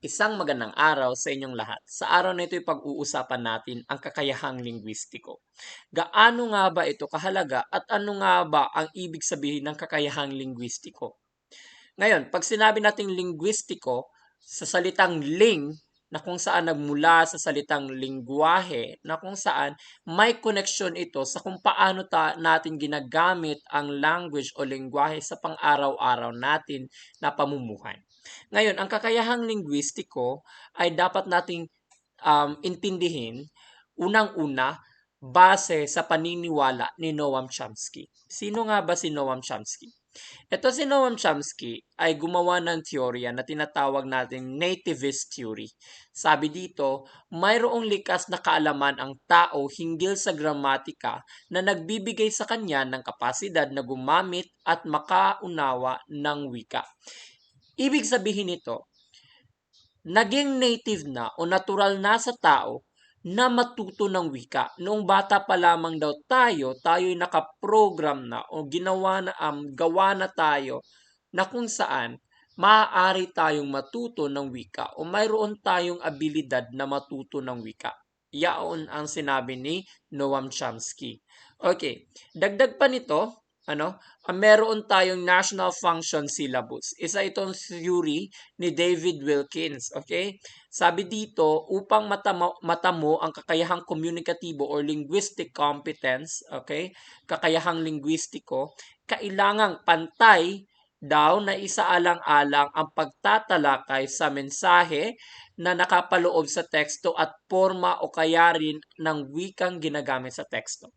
Isang magandang araw sa inyong lahat. Sa araw na ito, pag-uusapan natin ang kakayahang linguistiko. Gaano nga ba ito kahalaga at ano nga ba ang ibig sabihin ng kakayahang linguistiko? Ngayon, pag sinabi nating linguistiko, sa salitang ling, na kung saan nagmula sa salitang lingwahe, na kung saan may koneksyon ito sa kung paano natin ginagamit ang language o lingwahe sa pang-araw-araw natin na pamumuhay. Ngayon, ang kakayahang linguistiko ay dapat nating intindihin, unang-una, base sa paniniwala ni Noam Chomsky. Sino nga ba si Noam Chomsky? Ito si Noam Chomsky ay gumawa ng teorya na tinatawag nating nativist theory. Sabi dito, mayroong likas na kaalaman ang tao hinggil sa gramatika na nagbibigay sa kanya ng kapasidad na gumamit at makaunawa ng wika. Ibig sabihin nito, naging native na o natural na sa tao na matuto ng wika. Noong bata pa lamang daw tayo'y nakaprogram na o gawa na tayo na kung saan maaari tayong matuto ng wika o mayroon tayong abilidad na matuto ng wika. Yaon ang sinabi ni Noam Chomsky. Okay, dagdag pa nito, meron tayong National Function Syllabus. Isa itong theory ni David Wilkins, okay? Sabi dito, upang matamo ang kakayahang komunikatibo or linguistic competence, okay? Kakayahang linguistiko, kailangang pantay daw na isaalang-alang ang pagtatalakay sa mensahe na nakapaloob sa teksto at forma o kaya rin ng wikang ginagamit sa teksto.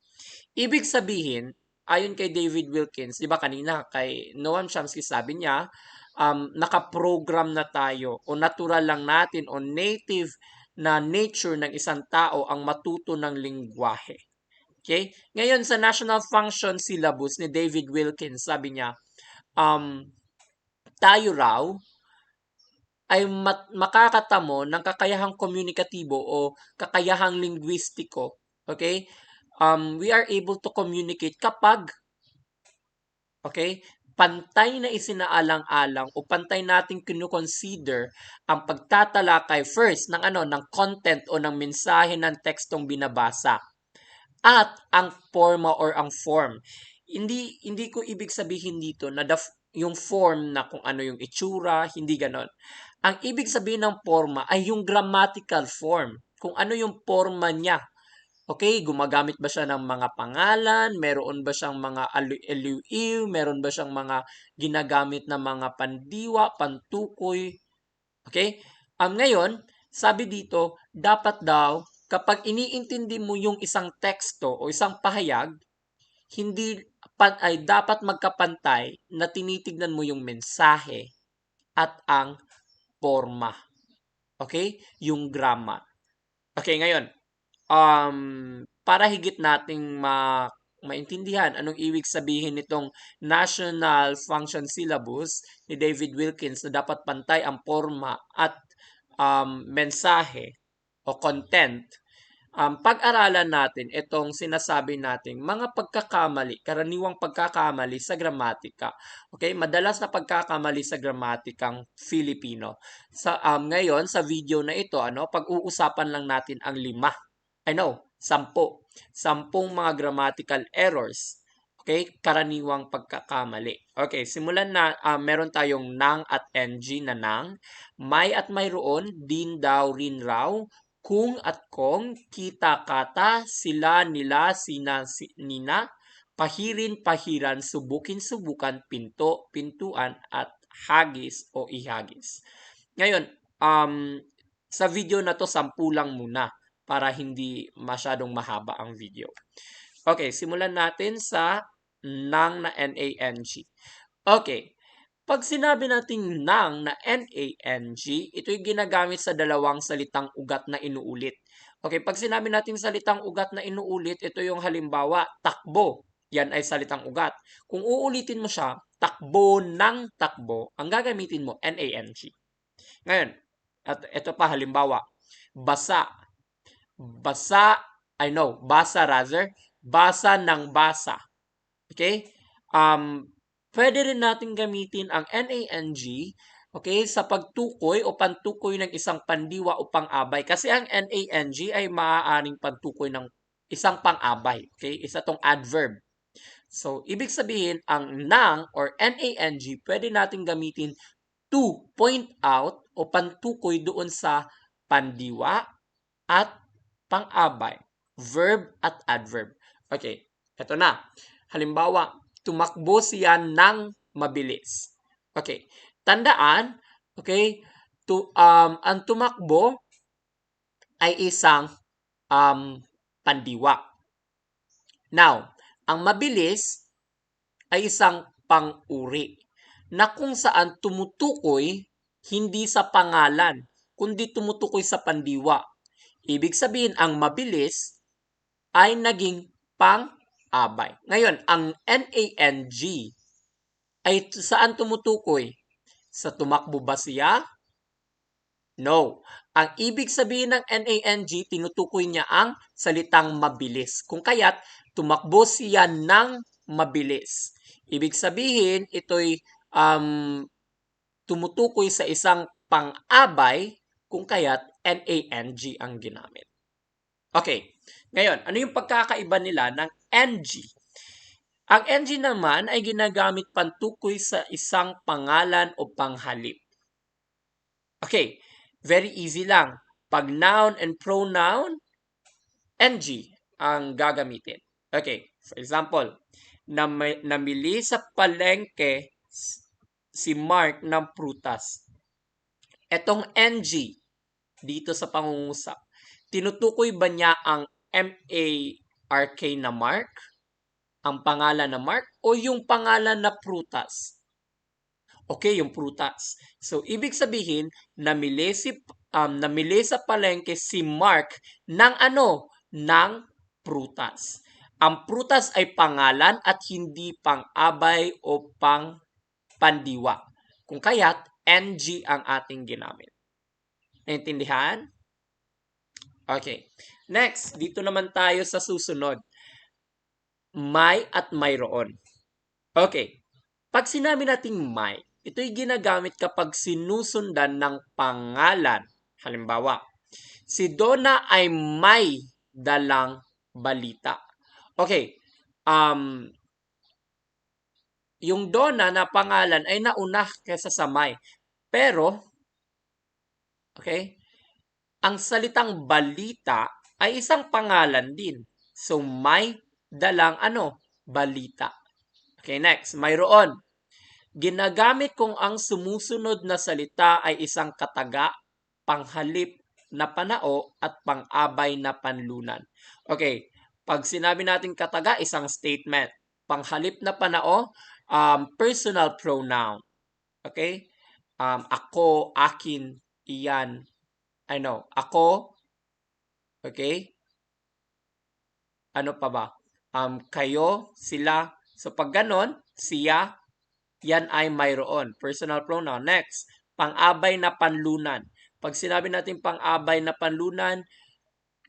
Ibig sabihin, ayon kay David Wilkins, 'di ba kanina kay Noam Chomsky sabi niya, nakaprogram na tayo o natural lang natin o native na nature ng isang tao ang matuto ng lingwahe. Okay? Ngayon sa National Function Syllabus ni David Wilkins, sabi niya, tayo raw ay makakatamo ng kakayahang komunikatibo o kakayahang linguistiko. Okay? We are able to communicate kapag pantay na isinaalang-alang o pantay nating kino-consider ang pagtatalakay first ng content o ng mensahe ng tekstong binabasa at ang forma or ang form. Hindi ko ibig sabihin dito na yung form na kung ano yung itsura, hindi ganon. Ang ibig sabihin ng forma ay yung grammatical form, kung ano yung forma niya. Okay, gumagamit ba siya ng mga pangalan? Meron ba siyang mga aliw-iw? Meron ba siyang mga ginagamit na mga pandiwa, pantukoy? Okay? Ngayon, sabi dito, dapat daw, kapag iniintindi mo yung isang teksto o isang pahayag, hindi ay dapat magkapantay na tinitignan mo yung mensahe at ang forma. Okay? Yung grammar. Okay, ngayon, para higit nating maintindihan anong ibig sabihin nitong National Function Syllabus ni David Wilkins na dapat pantay ang forma at mensahe o content, pag-aralan natin itong sinasabi nating mga pagkakamali, karaniwang pagkakamali sa gramatika. Okay, madalas na pagkakamali sa gramatikang Filipino. Ngayon sa video na ito, pag-uusapan lang natin ang 10 mga grammatical errors. Okay, karaniwang pagkakamali. Okay, simulan na. Meron tayong nang at ng na nang, may at mayroon, din daw, rin raw, kung at kong, kita kata, sila, nila, sina, nina, pahirin, pahiran, subukin, subukan, pinto, pintuan, at hagis o ihagis. Ngayon, sa video na to, 10 lang muna para hindi masyadong mahaba ang video. Okay, simulan natin sa nang na N-A-N-G. Okay, pag sinabi natin nang na N-A-N-G, ito'y ginagamit sa dalawang salitang ugat na inuulit. Okay, pag sinabi natin salitang ugat na inuulit, ito yung halimbawa, takbo. Yan ay salitang ugat. Kung uulitin mo siya, takbo ng takbo, ang gagamitin mo, N-A-N-G. Ngayon, at ito pa halimbawa, basa. Basa rather, basa ng basa. Okay? Pwede rin natin gamitin ang NANG Okay, sa pagtukoy o pantukoy ng isang pandiwa o pang-abay. Kasi ang nang ay maaaring pantukoy ng isang pang-abay. Okay, isa tong adverb. So, ibig sabihin, ang nang or nang pwede natin gamitin to point out o pantukoy doon sa pandiwa at pang-abay. Verb at adverb. Okay, eto na. Halimbawa, tumakbo siya ng mabilis. Okay, tandaan, okay, ang tumakbo ay isang pandiwa. Now, ang mabilis ay isang pang-uri na kung saan tumutukoy hindi sa pangalan, kundi tumutukoy sa pandiwa. Ibig sabihin, ang mabilis ay naging pang-abay. Ngayon, ang nang ay saan tumutukoy? Sa tumakbo ba siya? No. Ang ibig sabihin ng nang, tinutukoy niya ang salitang mabilis. Kung kaya't, tumakbo siya ng mabilis. Ibig sabihin, ito'y tumutukoy sa isang pang-abay, kung kaya't nang ang ginamit. Okay. Ngayon, ano yung pagkakaiba nila ng ng? Ang ng naman ay ginagamit pantukoy sa isang pangalan o panghalip. Okay, very easy lang. Pag noun and pronoun, ng ang gagamitin. Okay, for example, namili sa palengke si Mark ng prutas. Etong ng dito sa pangungusap, tinutukoy ba niya ang M-A-R-K na Mark? Ang pangalan na Mark? O yung pangalan na prutas? Okay, yung prutas. So, ibig sabihin, namili sa palengke si Mark ng ano? Ng prutas. Ang prutas ay pangalan at hindi pang-abay o pandiwa. Kung kaya't, ng ang ating ginamit. Naintindihan? Okay. Next, dito naman tayo sa susunod. May at mayroon. Okay. Pag sinabi nating may, ito'y ginagamit kapag sinusundan ng pangalan. Halimbawa, si Donna ay may dalang balita. Okay. Yung Donna na pangalan ay nauna kaysa sa may. Pero, okay, ang salitang balita ay isang pangalan din. So, may dalang balita. Okay, next. Mayroon. Ginagamit kung ang sumusunod na salita ay isang kataga, panghalip na panao at pang-abay na panlunan. Okay, pag sinabi natin kataga, isang statement. Panghalip na panao, personal pronoun. Okay? Ako, akin, iyan. Ako. Okay? Ano pa ba? Kayo, sila. So, pag ganon, siya, yan ay mayroon. Personal pronoun. Next, pang-abay na panlunan. Pag sinabi natin pang-abay na panlunan,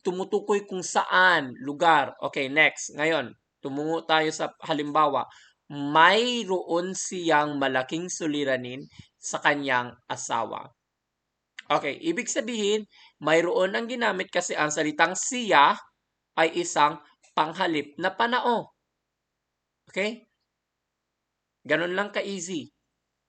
tumutukoy kung saan, lugar. Okay, next. Ngayon, tumungo tayo sa halimbawa. Mayroon siyang malaking suliranin sa kanyang asawa. Okay, ibig sabihin, mayroon ang ginamit kasi ang salitang siya ay isang panghalip na panao. Okay? Ganun lang ka-easy.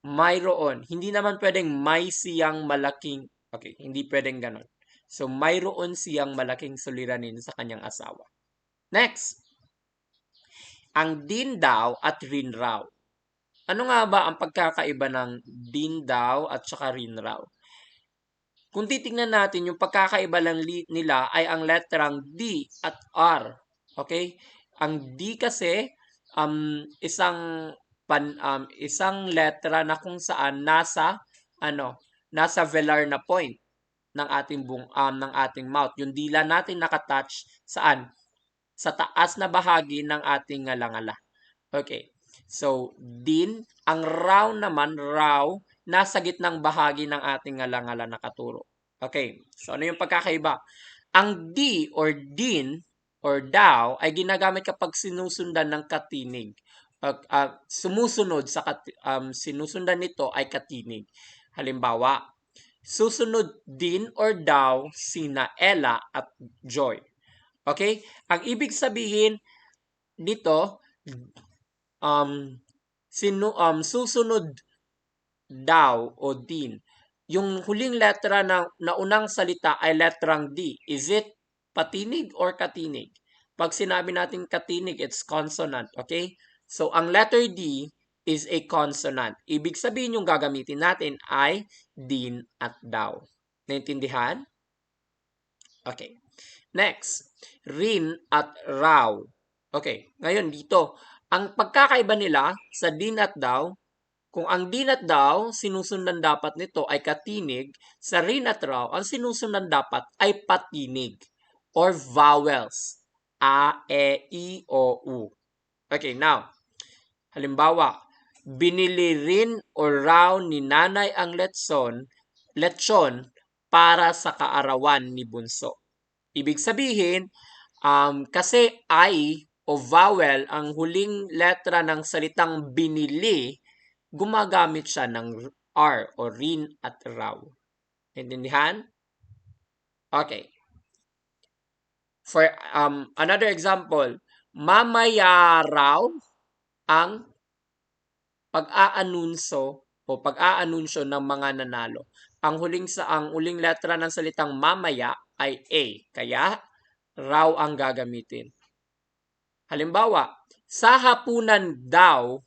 Mayroon. Hindi naman pwedeng may siyang malaking, okay, hindi pwedeng ganun. So, mayroon siyang malaking suliranin sa kanyang asawa. Next. Ang din daw at rin raw. Ano nga ba ang pagkakaiba ng din daw at saka rin raw? Kung titingnan natin, yung pagkakaiba lang nila ay ang letrang D at R. Okay? Ang D kasi, isang letra na kung saan nasa velar na point ng ating mouth. Yung dila natin nakatouch saan? Sa taas na bahagi ng ating ngalangala. Okay. So, din, ang raw naman, nasa gitnang bahagi ng ating ngalangala nakaturo. Okay. So, ano yung pagkakaiba? Ang di or din or daw ay ginagamit kapag sinusundan ng katinig. Sinusundan nito ay katinig. Halimbawa, susunod din or daw sina Ella at Joy. Okay? Ang ibig sabihin dito, susunod daw o din. Yung huling letra ng naunang salita ay letrang D. Is it patinig or katinig? Pag sinabi natin katinig, it's consonant. Okay? So, ang letter D is a consonant. Ibig sabihin yung gagamitin natin ay din at daw. Naintindihan? Okay. Next, rin at raw. Okay, ngayon dito, ang pagkakaiba nila sa din at daw, kung ang din at daw, sinusundan dapat nito ay katinig, sa rin at raw, ang sinusundan dapat ay patinig or vowels. A, E, I, O, U. Okay, now, halimbawa, binili rin o raw ni nanay ang lechon para sa kaarawan ni bunso. Ibig sabihin, kasi I o vowel ang huling letra ng salitang binili, gumagamit siya ng R o rin at raw. Intindihan? Okay. For another example, mamaya raw ang pag-aanunsyo o pag-aanunsyo ng mga nanalo. Ang huling letra ng salitang mamaya ay A, kaya raw ang gagamitin. Halimbawa, sa hapunan daw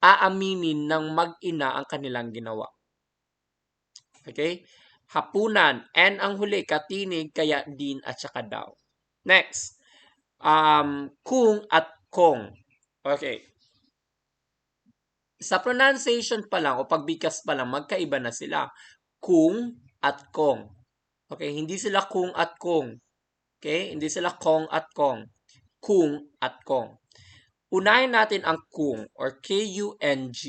aaminin ng mag-ina ang kanilang ginawa. Okay? Hapunan, N ang huli, katinig, kaya din at saka daw. Next, kung at kong. Okay. Sa pronunciation pa lang o pagbigkas pa lang, magkaiba na sila. Kung at kong. Okay, hindi sila kung at kong. Okay, hindi sila kong at kong. Kung at kong. Unahin natin ang kung or K-U-N-G.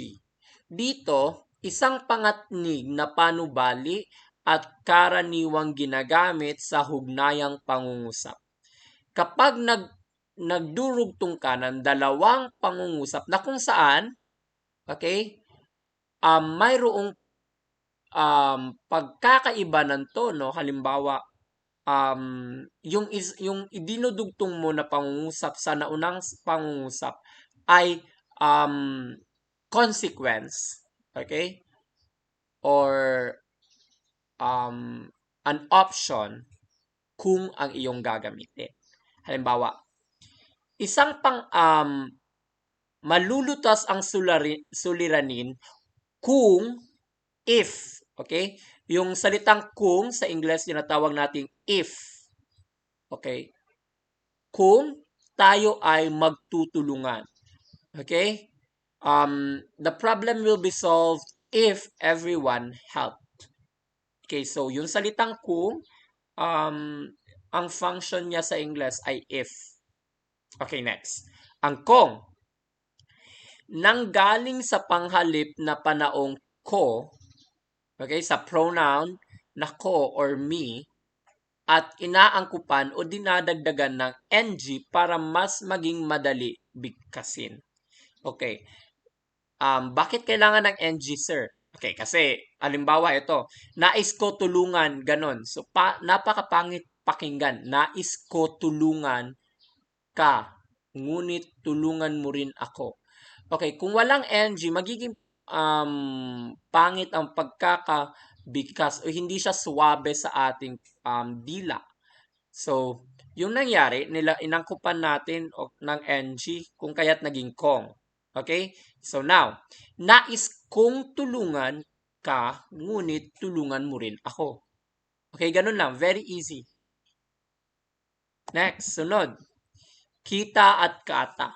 Dito, isang pangatnig na panubali at karaniwang ginagamit sa hugnayang pangungusap. Kapag nagdurugtong ka ng dalawang pangungusap na kung saan, okay, mayroong pagkakaiba ng tono, halimbawa, yung idinudugtong mo na pangungusap sa naunang pangungusap ay consequence, okay? Or an option kung ang iyong gagamitin. Halimbawa, isang malulutas ang suliranin kung if, okay? Yung salitang kung sa English tinatawag nating if. Okay? Kung tayo ay magtutulungan. Okay? The problem will be solved if everyone helped. Okay, so yung salitang kung, ang function niya sa English ay if. Okay, next. Ang kung, nanggaling sa panghalip na panaong ko, okay, sa pronoun na ko or me, at inaangkupan o dinadagdagan ng NG para mas maging madali bigkasin. Okay. Bakit kailangan ng NG, sir? Okay, kasi halimbawa ito, nais ko tulungan, ganon. So, napakapangit pakinggan. Nais ko tulungan ka, ngunit tulungan mo rin ako. Okay, kung walang NG, magiging pangit ang pagkakabigkas o hindi siya swabe sa ating dila. So, yung nangyari, inangkupan natin ng NG kung kaya't naging kong. Okay? So now, nais kong tulungan ka, ngunit tulungan mo rin ako. Okay, ganun lang. Very easy. Next, sunod. Kita at kata.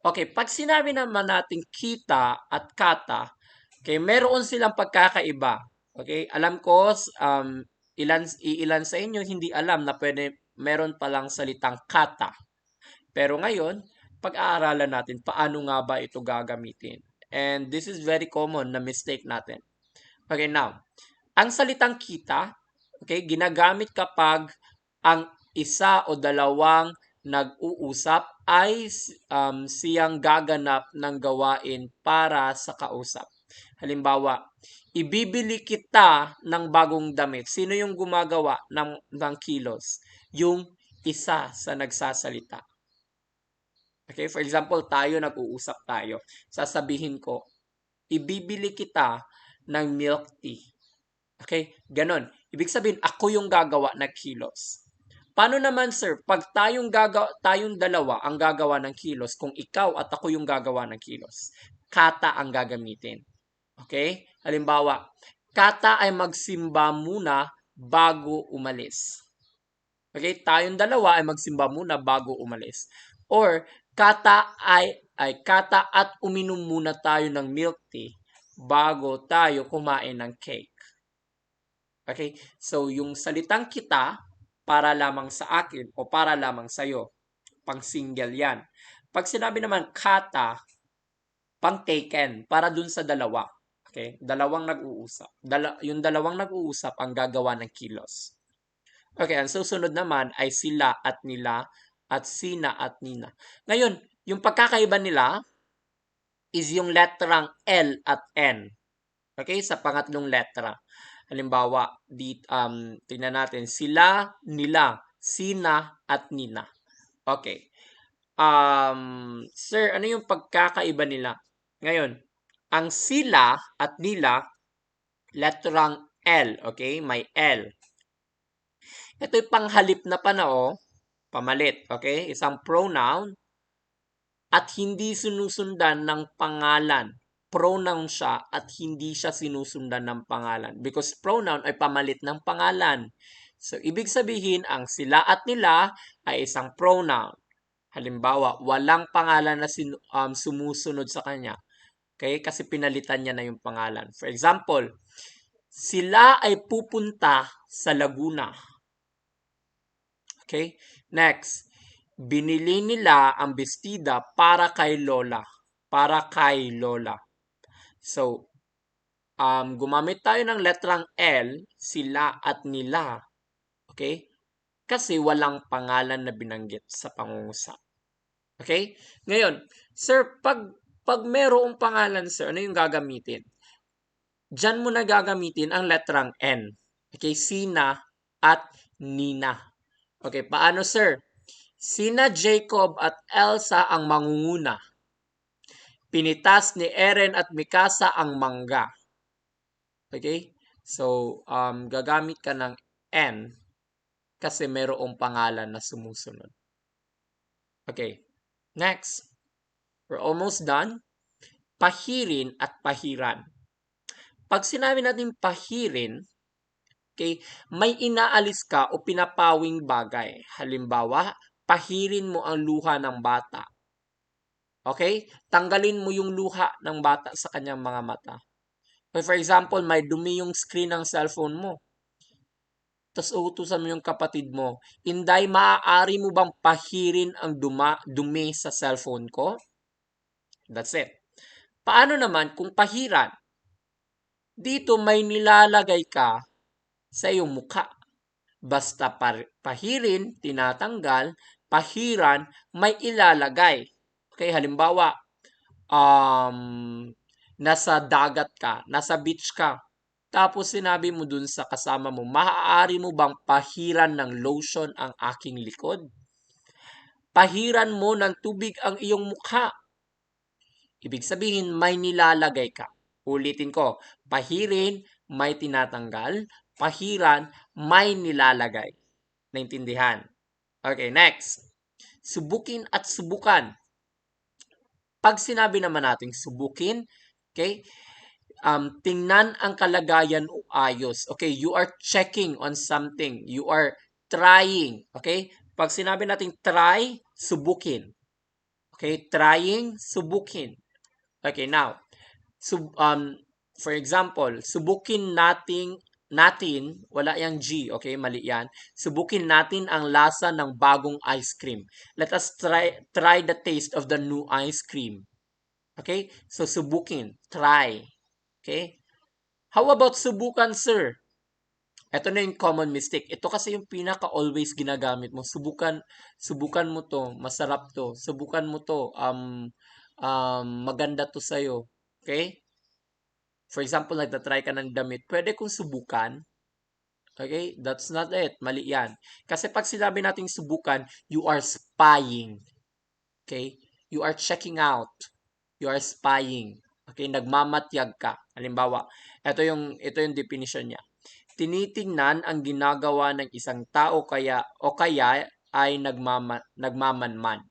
Okay, pag sinabi naman natin kita at kata, okay, meron silang pagkakaiba. Okay, alam ko, ilan sa inyo hindi alam na meron palang salitang kata. Pero ngayon, pag-aaralan natin paano nga ba ito gagamitin. And this is very common na mistake natin. Okay, now, ang salitang kita, okay, ginagamit kapag ang isa o dalawang nag-uusap ay siyang gaganap ng gawain para sa kausap. Halimbawa, ibibili kita ng bagong damit. Sino yung gumagawa ng kilos? Yung isa sa nagsasalita. Okay, for example, nag-uusap tayo. Sasabihin ko, ibibili kita ng milk tea. Okay, ganon. Ibig sabihin, ako yung gagawa ng kilos. Paano naman, sir, pag tayong dalawa ang gagawa ng kilos, kung ikaw at ako yung gagawa ng kilos, kata ang gagamitin. Okay? Halimbawa, kata ay magsimba muna bago umalis. Okay? Tayong dalawa ay magsimba muna bago umalis. Or, kata kata at uminom muna tayo ng milk tea bago tayo kumain ng cake. Okay? So, yung salitang kita, para lamang sa akin o para lamang sa'yo. Pang single yan. Pag sinabi naman kata, pang taken, para dun sa dalawa. Okay? Dalawang nag-uusap. Yung dalawang nag-uusap ang gagawa ng kilos. Okay, ang susunod naman ay sila at nila at sina at nina. Ngayon, yung pagkakaiba nila is yung letrang L at N. Okay, sa pangatlong letra. Halimbawa, tingnan natin, sila, nila, sina, at nina. Okay. Sir, ano yung pagkakaiba nila? Ngayon, ang sila at nila, letrang L, okay? May L. Ito'y panghalip na panao, pamalit, okay? Isang pronoun at hindi sinusundan ng pangalan. Pronoun siya at hindi siya sinusundan ng pangalan. Because pronoun ay pamalit ng pangalan. So, ibig sabihin, ang sila at nila ay isang pronoun. Halimbawa, walang pangalan na sumusunod sa kanya. Okay? Kasi pinalitan niya na yung pangalan. For example, sila ay pupunta sa Laguna. Okay? Next, binili nila ang bestida para kay Lola. Para kay Lola. So, gumamit tayo ng letrang L, sila at nila. Okay? Kasi walang pangalan na binanggit sa pangungusap. Okay? Ngayon, sir, pag merong pangalan, sir, ano yung gagamitin? Diyan mo na gagamitin ang letrang N. Okay? Sina at nina. Okay, paano, sir? Sina Jacob at Elsa ang mangunguna. Pinitas ni Eren at Mikasa ang mangga. Okay? So, gagamit ka ng N kasi mayroong pangalan na sumusunod. Okay. Next. We're almost done. Pahirin at pahiran. Pag sinabi natin pahirin, okay, may inaalis ka o pinapawing bagay. Halimbawa, pahirin mo ang luha ng bata. Okay? Tanggalin mo yung luha ng bata sa kanyang mga mata. For example, may dumi yung screen ng cellphone mo. Tapos utusan mo yung kapatid mo, Inday, maaari mo bang pahirin ang dumi sa cellphone ko? That's it. Paano naman kung pahiran? Dito may nilalagay ka sa iyong mukha. Basta pahirin, tinatanggal, pahiran, may ilalagay. Okay, halimbawa, nasa dagat ka, nasa beach ka, tapos sinabi mo dun sa kasama mo, maaari mo bang pahiran ng lotion ang aking likod? Pahiran mo ng tubig ang iyong mukha. Ibig sabihin, may nilalagay ka. Ulitin ko, pahirin, may tinatanggal. Pahiran, may nilalagay. Naintindihan? Okay, next. Subukin at subukan. Pag sinabi naman natin subukin, okay, tingnan ang kalagayan o ayos. Okay, you are checking on something. You are trying. Okay, pag sinabi natin try, subukin. Okay, trying, subukin. Okay, now, for example, subukin natin, wala yang G, okay, mali yan. Subukin natin ang lasa ng bagong ice cream. Let us try the taste of the new ice cream. Okay, so subukin, try. Okay, how about subukan, sir? Ito na yung common mistake. Ito kasi yung pinaka-always ginagamit mo. Subukan mo to, masarap to. Subukan mo to, maganda to sa'yo. Okay? For example, nagtatry ka ng damit, pwede kong subukan. Okay? That's not it. Mali yan. Kasi pag sinabi nating subukan, you are spying. Okay? You are checking out. You are spying. Okay? Nagmamatyag ka. Halimbawa, ito yung definition niya. Tinitingnan ang ginagawa ng isang tao kaya ay nagmamanman.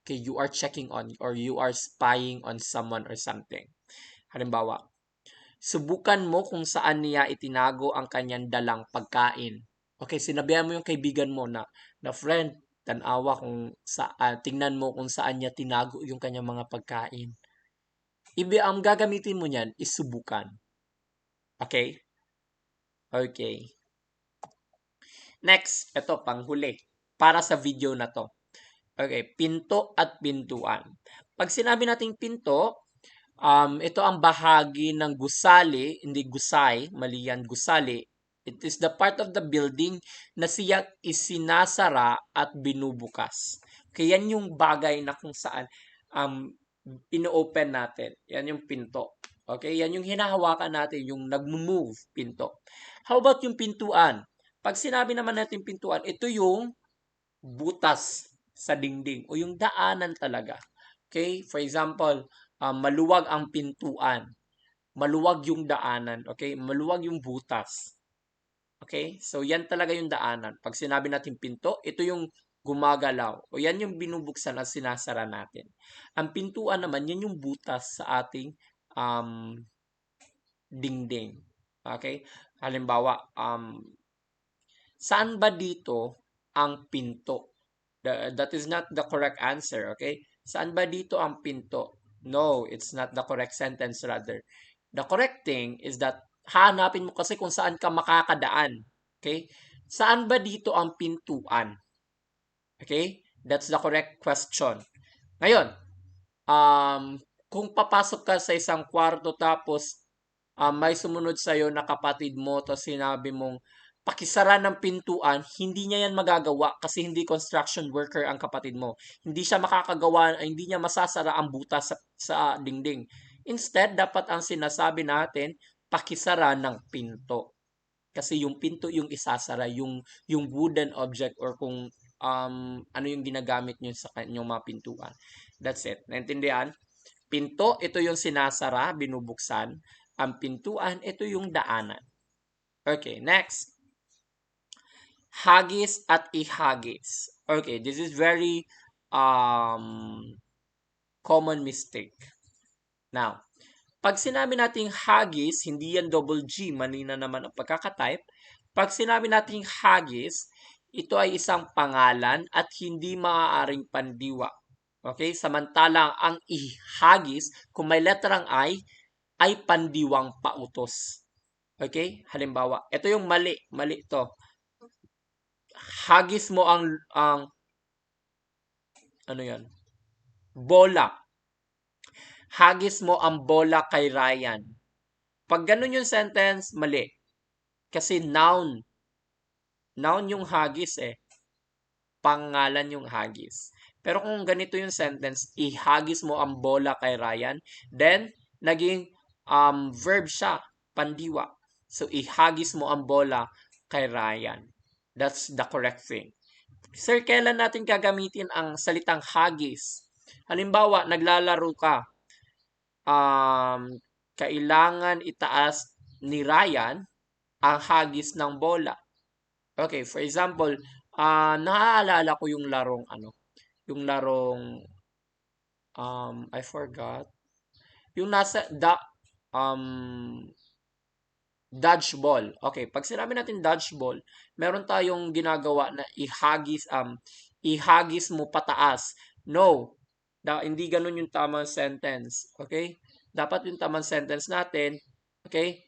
Okay, you are checking on or you are spying on someone or something. Halimbawa, subukan mo kung saan niya itinago ang kanyang dalang pagkain. Okay, sinabihan mo yung kaibigan mo na friend, tanawa kung tingnan mo kung saan niya tinago yung kanyang mga pagkain. Ang gagamitin mo niyan is subukan. Okay? Okay. Next, ito panghuli para sa video na to. Okay, pinto at pintuan. Pag sinabi nating pinto, ito ang bahagi ng gusali, hindi gusay, mali yan, gusali. It is the part of the building na siya isinasara at binubukas. Kaya yan yung bagay na kung saan ino-open natin. Yan yung pinto. Okay, yan yung hinahawakan natin, yung nag-move pinto. How about yung pintuan? Pag sinabi naman natin pintuan, ito yung butas sa dingding o yung daanan talaga. Okay? For example, maluwag ang pintuan. Maluwag yung daanan. Okay? Maluwag yung butas. Okay? So, yan talaga yung daanan. Pag sinabi natin pinto, ito yung gumagalaw. O yan yung binubuksan at sinasara natin. Ang pintuan naman, yan yung butas sa ating dingding. Okay? Halimbawa, saan ba dito ang pinto? That is not the correct answer, okay? Saan ba dito ang pinto? No, it's not the correct sentence rather. The correct thing is that hanapin mo kasi kung saan ka makakadaan. Okay? Saan ba dito ang pintuan? Okay? That's the correct question. Ngayon, kung papasok ka sa isang kwarto tapos may sumunod sa'yo na kapatid mo tapos sinabi mong pakisara ng pintuan, hindi niya yan magagawa kasi hindi construction worker ang kapatid mo. Hindi siya makakagawa, hindi niya masasara ang butas sa dingding. Instead, dapat ang sinasabi natin, pakisara ng pinto. Kasi yung pinto yung isasara, yung wooden object or kung ano yung ginagamit nyo sa kanyang mga pintuan. That's it. Naintindihan? Pinto, ito yung sinasara, binubuksan. Ang pintuan, ito yung daanan. Okay, next. Hagis at ihagis. Okay, this is very common mistake. Now, pag sinabi nating hagis, hindi yan double G, mali na naman ang pagkakatype. Pag sinabi nating hagis, ito ay isang pangalan at hindi maaaring pandiwa. Okay? Samantalang ang ihagis, kung may letrang I, ay pandiwang pautos. Okay? Halimbawa, ito yung mali. Mali to. Hagis mo ang ano yan? Bola. Hagis mo ang bola kay Ryan. Pag ganun yung sentence, mali. Kasi noun. Noun yung hagis eh. Pangalan yung hagis. Pero kung ganito yung sentence, ihagis mo ang bola kay Ryan, then naging verb siya, pandiwa. So ihagis mo ang bola kay Ryan. That's the correct thing. Sir, kailan natin gagamitin ang salitang hagis? Halimbawa, naglalaro ka. Kailangan itaas ni Ryan ang hagis ng bola. Okay, for example, naaalala ko yung larong yung larong I forgot. Yung nasa dodgeball. Okay, pag sinabi natin dodgeball, meron tayong ginagawa na ihagis mo pataas. No, hindi ganun yung tamang sentence. Okay? Dapat yung tamang sentence natin, okay?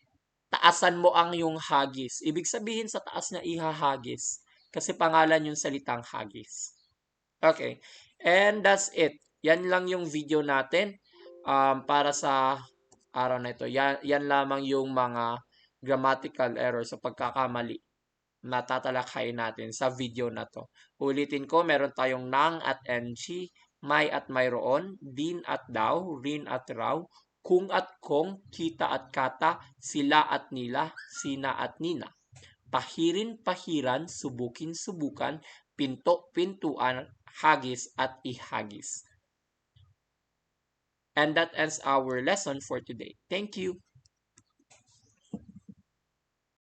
Taasan mo ang yung hagis. Ibig sabihin sa taas na ihahagis. Kasi pangalan yung salitang hagis. Okay. And that's it. Yan lang yung video natin para sa araw na ito. Yan lamang yung mga grammatical errors sa pagkakamali na tatalakayin natin sa video na to. Ulitin ko, meron tayong nang at ng, may at mayroon, din at daw, rin at raw, kung at kong, kita at kata, sila at nila, sina at nina. Pahirin pahiran, subukin subukan, pinto pintuan, hagis at ihagis. And that ends our lesson for today. Thank you.